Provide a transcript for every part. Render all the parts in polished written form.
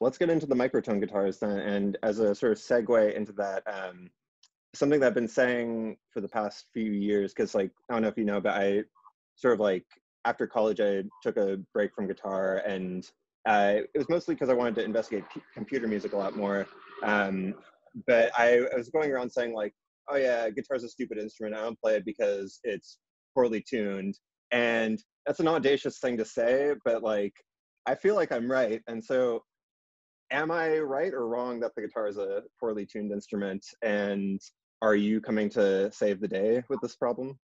let's get into the microtone guitars then. And as a sort of segue into that, something that I've been saying for the past few years, because like, I don't know if you know, but I sort of like, after college, I took a break from guitar, and it was mostly because I wanted to investigate computer music a lot more. But I was going around saying like, oh yeah, guitar's a stupid instrument. I don't play it because it's poorly tuned. And that's an audacious thing to say, but like, I feel like I'm right. And so am I right or wrong that the guitar is a poorly tuned instrument? And are you coming to save the day with this problem?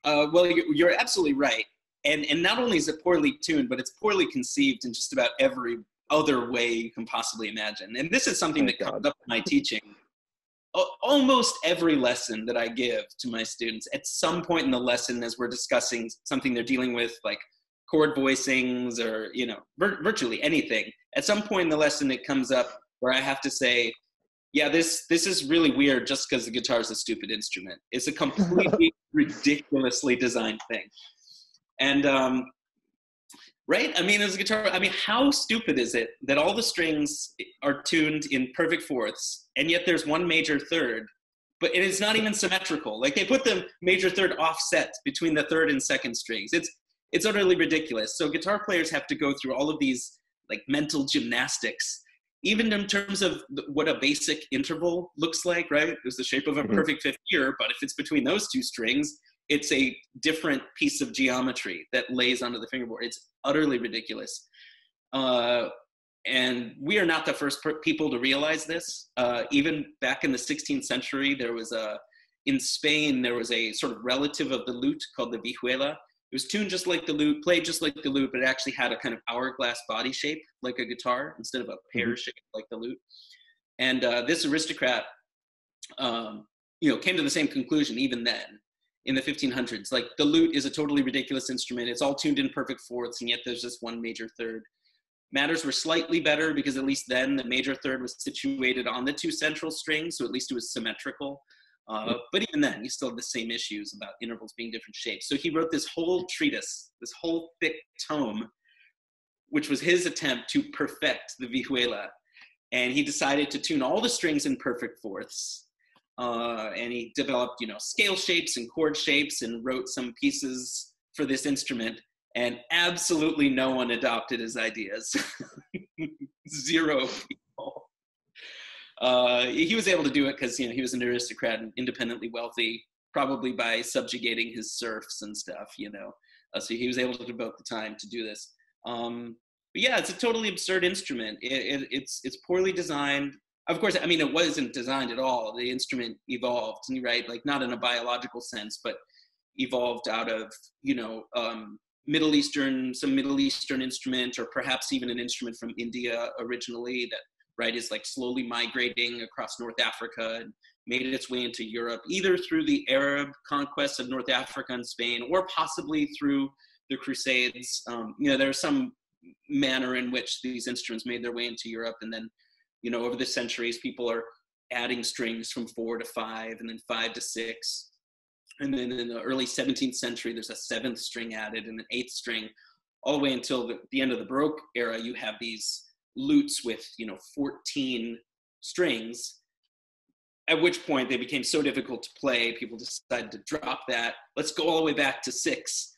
Well, you're absolutely right. And not only is it poorly tuned, but it's poorly conceived in just about every other way you can possibly imagine. And this is something Thank that comes God. up in my teaching. Almost every lesson that I give to my students, at some point in the lesson, as we're discussing something they're dealing with, like chord voicings or, virtually anything, at some point in the lesson, it comes up where I have to say, yeah, this is really weird just because the guitar is a stupid instrument. It's a completely ridiculously designed thing. And, right? I mean, as a guitar, how stupid is it that all the strings are tuned in perfect fourths, and yet there's one major third, but it is not even symmetrical. Like they put the major third offset between the third and second strings. It's utterly ridiculous. So guitar players have to go through all of these like mental gymnastics, even in terms of what a basic interval looks like, right? It's the shape of a perfect fifth gear, but if it's between those two strings, it's a different piece of geometry that lays onto the fingerboard. It's utterly ridiculous. And we are not the first people to realize this. Even back in the 16th century, in Spain, there was a sort of relative of the lute called the vihuela. It was tuned just like the lute, played just like the lute, but it actually had a kind of hourglass body shape like a guitar instead of a pear shape like the lute. And this aristocrat, came to the same conclusion even then in the 1500s. Like the lute is a totally ridiculous instrument. It's all tuned in perfect fourths, and yet there's just one major third. Matters were slightly better because at least then the major third was situated on the two central strings, so at least it was symmetrical. But even then, you still have the same issues about intervals being different shapes. So he wrote this whole treatise, this whole thick tome, which was his attempt to perfect the vihuela. And he decided to tune all the strings in perfect fourths. And he developed, scale shapes and chord shapes and wrote some pieces for this instrument. And absolutely no one adopted his ideas. Zero people. He was able to do it because he was an aristocrat and independently wealthy, probably by subjugating his serfs and stuff. So he was able to devote the time to do this. But yeah, it's a totally absurd instrument. It's poorly designed. Of course, it wasn't designed at all. The instrument evolved, right? Like not in a biological sense, but evolved out of Middle Eastern instrument, or perhaps even an instrument from India originally that, right, is like slowly migrating across North Africa and made its way into Europe, either through the Arab conquests of North Africa and Spain, or possibly through the Crusades. There's some manner in which these instruments made their way into Europe, and then, over the centuries, people are adding strings from 4 to 5, and then 5 to 6. And then in the early 17th century, there's a 7th string added and an 8th string, all the way until the end of the Baroque era. You have these lutes with 14 strings, at which point they became so difficult to play, people decided to drop that. Let's go all the way back to 6.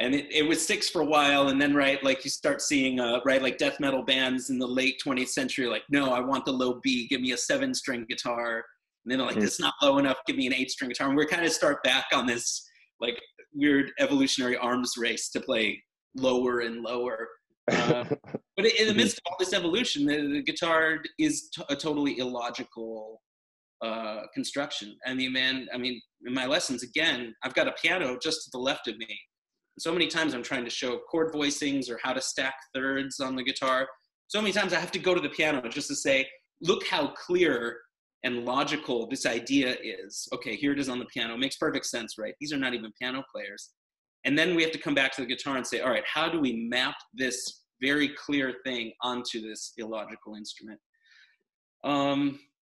And it was 6 for a while, and then, right, like you start seeing, like death metal bands in the late 20th century, like, no, I want the low B, give me a 7-string guitar. And then like, it's not low enough, give me an 8-string guitar. And we're kind of start back on this like weird evolutionary arms race to play lower and lower. But in the midst of all this evolution, the guitar is a totally illogical construction. In my lessons, again, I've got a piano just to the left of me. So many times I'm trying to show chord voicings or how to stack thirds on the guitar. So many times I have to go to the piano just to say, look how clear and logical this idea is. Okay, here it is on the piano. It makes perfect sense, right? These are not even piano players. And then we have to come back to the guitar and say, all right, how do we map this very clear thing onto this illogical instrument?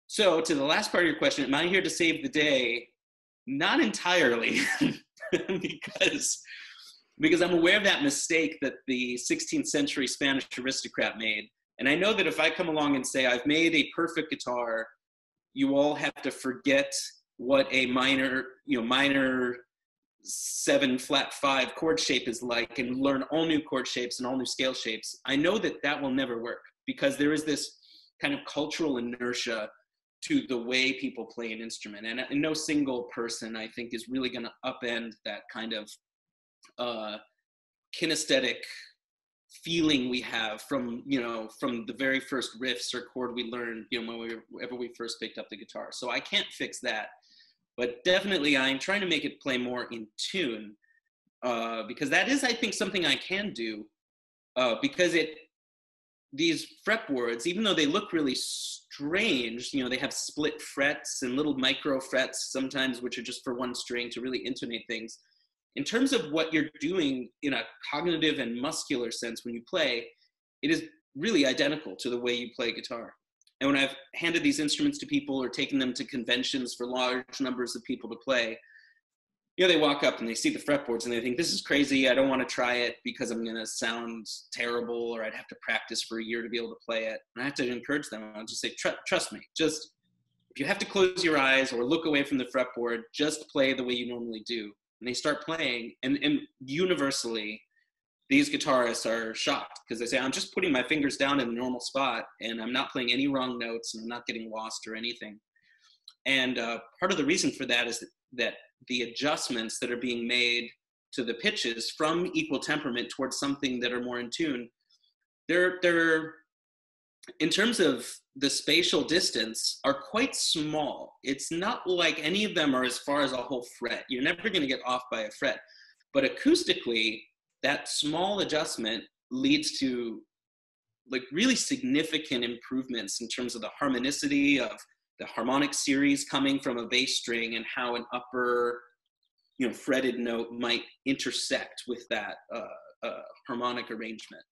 So to the last part of your question, am I here to save the day? Not entirely, because I'm aware of that mistake that the 16th century Spanish aristocrat made And I know that if I come along and say, I've made a perfect guitar, you all have to forget what a minor 7 flat 5 chord shape is like and learn all new chord shapes and all new scale shapes. I know that that will never work, because there is this kind of cultural inertia to the way people play an instrument. And no single person, I think, is really going to upend that kind of kinesthetic feeling we have from the very first riffs or chord we learned, whenever we first picked up the guitar. So I can't fix that, but definitely I'm trying to make it play more in tune, because that is, I think, something I can do, because these fretboards, even though they look really strange, they have split frets and little micro frets sometimes, which are just for one string to really intonate things. In terms of what you're doing in a cognitive and muscular sense when you play, it is really identical to the way you play guitar. And when I've handed these instruments to people or taken them to conventions for large numbers of people to play, they walk up and they see the fretboards and they think, this is crazy. I don't want to try it because I'm going to sound terrible, or I'd have to practice for a year to be able to play it. And I have to encourage them. I'll just say, trust me, just if you have to close your eyes or look away from the fretboard, just play the way you normally do. And they start playing, and universally, these guitarists are shocked, because they say, I'm just putting my fingers down in the normal spot, and I'm not playing any wrong notes, and I'm not getting lost or anything. And part of the reason for that is that the adjustments that are being made to the pitches from equal temperament towards something that are more in tune, they're in terms of the spatial distance, are quite small. It's not like any of them are as far as a whole fret. You're never going to get off by a fret. But acoustically, that small adjustment leads to like really significant improvements in terms of the harmonicity of the harmonic series coming from a bass string, and how an upper, fretted note might intersect with that harmonic arrangement.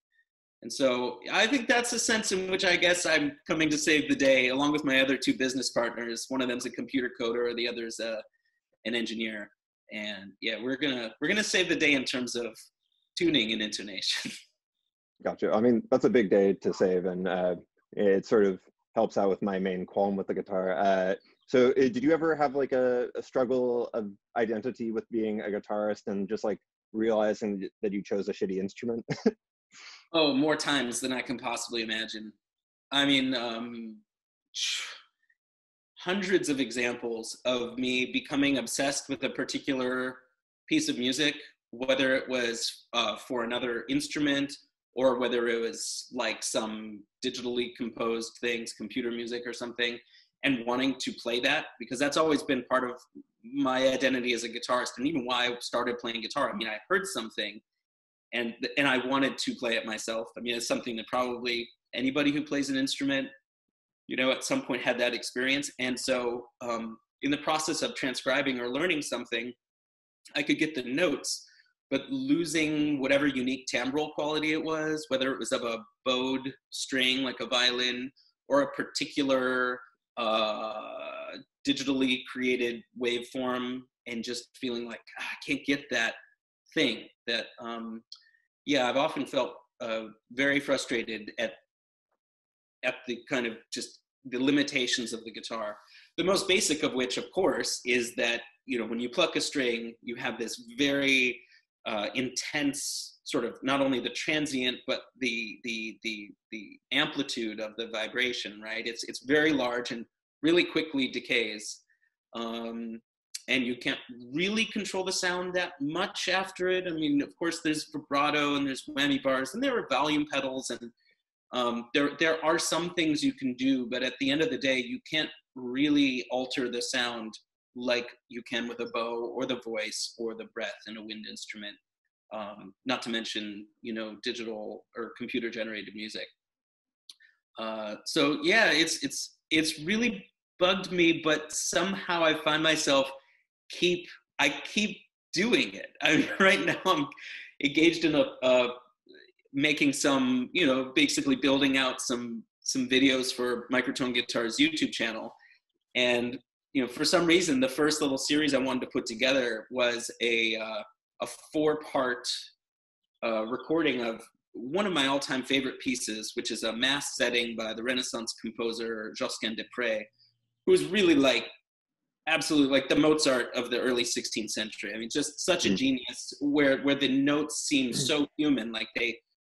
And so I think that's a sense in which I guess I'm coming to save the day, along with my other 2 business partners. One of them's a computer coder, the other's an engineer. And yeah, we're gonna save the day in terms of tuning and intonation. Gotcha. I mean, that's a big day to save, and it sort of helps out with my main qualm with the guitar. So did you ever have like a struggle of identity with being a guitarist, and just like realizing that you chose a shitty instrument? Oh, more times than I can possibly imagine. I mean, hundreds of examples of me becoming obsessed with a particular piece of music, whether it was for another instrument, or whether it was like some digitally composed things, computer music or something, and wanting to play that, because that's always been part of my identity as a guitarist, and even why I started playing guitar. I mean, I heard something, and I wanted to play it myself. I mean, it's something that probably anybody who plays an instrument, at some point had that experience. And so in the process of transcribing or learning something, I could get the notes, but losing whatever unique timbral quality it was, whether it was of a bowed string like a violin, or a particular digitally created waveform, and just feeling like, I can't get that thing that, I've often felt very frustrated at the kind of just the limitations of the guitar. The most basic of which, of course, is that, when you pluck a string, you have this very intense sort of, not only the transient, but the amplitude of the vibration, right? It's very large and really quickly decays. And you can't really control the sound that much after it. I mean, of course, there's vibrato and there's whammy bars, and there are volume pedals, and there are some things you can do, but at the end of the day, you can't really alter the sound like you can with a bow or the voice or the breath in a wind instrument. Not to mention, digital or computer generated music. So yeah, it's really bugged me, but somehow I find myself I keep doing it. I mean, right now I'm engaged in making some, basically building out some videos for Microtone Guitar's YouTube channel. And, for some reason, the first little series I wanted to put together was a 4-part recording of one of my all-time favorite pieces, which is a mass setting by the Renaissance composer Josquin des Prez, who was really like absolutely like the Mozart of the early 16th century. I mean, just such a genius, where the notes seem so human, like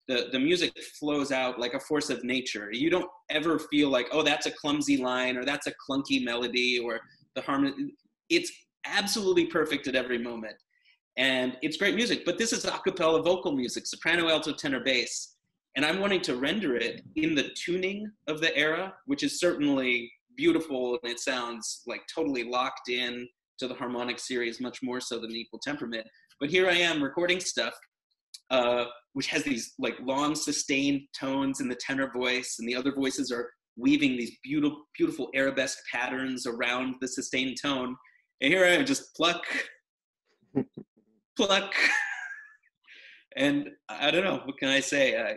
the music flows out like a force of nature. You don't ever feel like, oh, that's a clumsy line or that's a clunky melody or the harmony. It's absolutely perfect at every moment. And it's great music, but this is a cappella vocal music, soprano, alto, tenor, bass. And I'm wanting to render it in the tuning of the era, which is certainly beautiful, and it sounds like totally locked in to the harmonic series, much more so than the Equal Temperament. But here I am recording stuff, which has these like long sustained tones in the tenor voice, and the other voices are weaving these beautiful, beautiful arabesque patterns around the sustained tone. And here I am, just pluck, pluck. And I don't know, what can I say?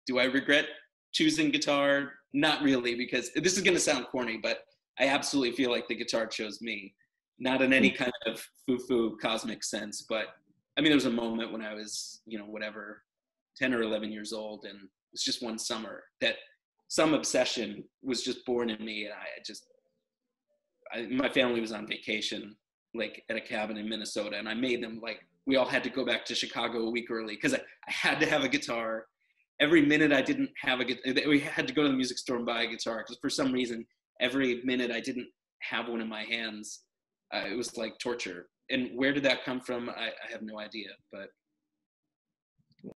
Do I regret choosing guitar? Not really, because this is going to sound corny, but I absolutely feel like the guitar chose me. Not in any kind of foo-foo cosmic sense, but I mean, there was a moment when I was, 10 or 11 years old, and it's just one summer that some obsession was just born in me. And my family was on vacation, like at a cabin in Minnesota, and I made them, like, we all had to go back to Chicago a week early because I had to have a guitar. Every minute I didn't have a guitar, we had to go to the music store and buy a guitar because for some reason, every minute I didn't have one in my hands, it was like torture. And where did that come from? I have no idea, but